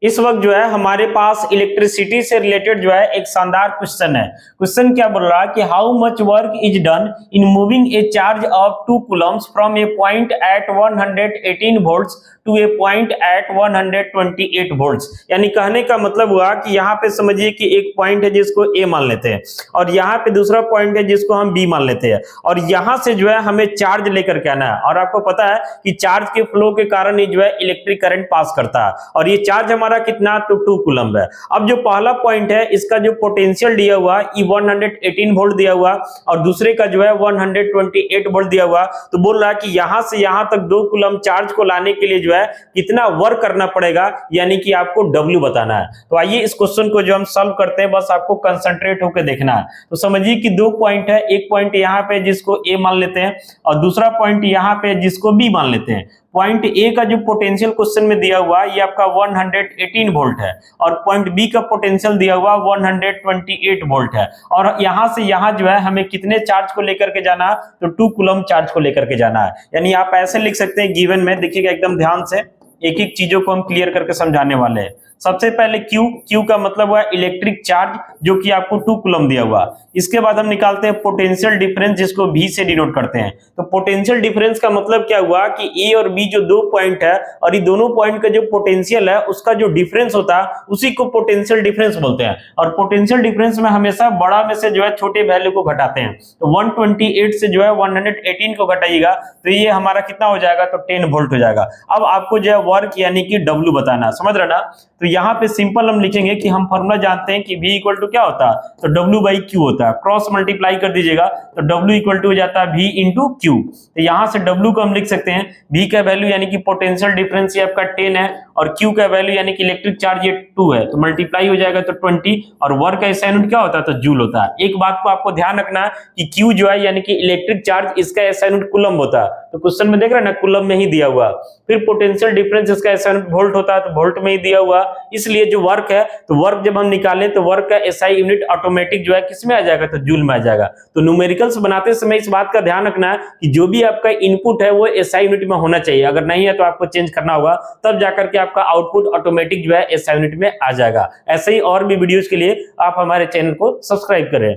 इस वक्त जो है हमारे पास इलेक्ट्रिसिटी से रिलेटेड जो है एक शानदार क्वेश्चन है। क्वेश्चन क्या बोल रहा है कि how much work is done in moving a charge of 2 coulombs from a point at 118 volts to a point at 128 volts. यानी कहने का मतलब हुआ कि यहाँ पे समझिए कि एक पॉइंट है जिसको ए मान लेते हैं और यहाँ पे दूसरा पॉइंट है जिसको हम बी मान लेते हैं और यहाँ से जो है हमें चार्ज लेकर के आना है। और आपको पता है कि चार्ज के फ्लो के कारण ये जो है इलेक्ट्रिक करंट पास करता है और ये चार्ज हमारा कितना तो 2 कूलम्ब है। अब जो पहला पॉइंट है इसका जो पोटेंशियल दिया हुआ ये 118 वोल्ट दिया हुआ और दूसरे का जो है 128 वोल्ट दिया हुआ। तो बोल रहा है कि यहां से यहां तक 2 कूलम्ब चार्ज को लाने के लिए जो है कितना वर्क करना पड़ेगा, यानी कि आपको W बताना है। तो आइए इस क्वेश्चन को जो हम सॉल्व करते हैं, बस आपको कंसंट्रेट होकर देखना है। तो समझिए कि 2 पॉइंट है, एक पॉइंट यहाँ पे जिसको A मान लेते हैं और दूसरा पॉइंट यहाँ पे जिसको B मान लेते हैं। पॉइंट ए का जो पोटेंशियल क्वेश्चन में दिया हुआ ये आपका 118 वोल्ट है और पॉइंट बी का पोटेंशियल दिया हुआ 128 वोल्ट है और यहां से यहां जो है हमें कितने चार्ज को लेकर के जाना है तो 2 कूलम्ब चार्ज को लेकर के जाना है। यानी आप ऐसे लिख सकते हैं गिवन में, देखिएगा एकदम ध्यान से, एक एक चीजों को हम क्लियर करके समझाने वाले हैं। सबसे पहले Q का मतलब हुआ इलेक्ट्रिक चार्ज जो कि आपको 2 कूलम्ब दिया हुआ। इसके बाद हम निकालते हैं पोटेंशियल डिफरेंस जिसको V से डिनोट करते हैं। तो पोटेंशियल डिफरेंस का मतलब क्या हुआ कि A और B जो 2 पॉइंट है और ये दोनों पॉइंट का जो पोटेंशियल है उसका जो डिफरेंस होता है उसी को पोटेंशियल डिफरेंस बोलते हैं। और पोटेंशियल डिफरेंस में हमेशा बड़ा में से जो है छोटे वैल्यू को घटाते हैं। तो 128 से जो है 118 को घटाइएगा तो ये हमारा कितना हो जाएगा तो 10 वोल्ट हो जाएगा। अब आपको जो है वर्क यानी कि W बताना, समझ रहे ना। तो यहाँ पे सिंपल हम लिखेंगे कि हम फॉर्मूला जानते हैं कि V इक्वल टू क्या होता है तो W बाई Q होता है। क्रॉस मल्टीप्लाई कर दीजिएगा तो W इक्वल टू हो जाता है V इंटू Q। तो यहाँ से W को हम लिख सकते हैं V का वैल्यू यानी कि पोटेंशियल डिफरेंस ये आपका 10 है और Q का वैल्यू यानी कि इलेक्ट्रिक चार्ज ये 2 है। तो मल्टीप्लाई हो जाएगा तो 20 और वर्क का एसआई यूनिट क्या होता है तो जूल होता है। एक बात को आपको ध्यान रखना है कि Q जो है यानी कि इलेक्ट्रिक चार्ज इसका एसआई यूनिट कूलम्ब होता है। तो क्वेश्चन में देख रहे हैं ना कूलम्ब में ही दिया हुआ। फिर पोटेंशियल डिफरेंस इसका एसआई यूनिट वोल्ट होता है तो वोल्ट में ही दिया हुआ। इसलिए जो वर्क है तो वर्क जब हम निकालें तो वर्क का एसआई यूनिट ऑटोमेटिक जो है किसमें आ जाएगा तो जूल में आ जाएगा। तो न्यूमेरिकल्स बनाते समय इस बात का ध्यान रखना है कि जो भी आपका इनपुट है वो एसआई यूनिट में होना चाहिए। अगर नहीं है तो आपको चेंज करना होगा, तब जाकर के आपका आउटपुट ऑटोमेटिक जो है एसआई यूनिट में आ जाएगा। ऐसे ही और भी वीडियोस के लिए आप हमारे चैनल को सब्सक्राइब करें।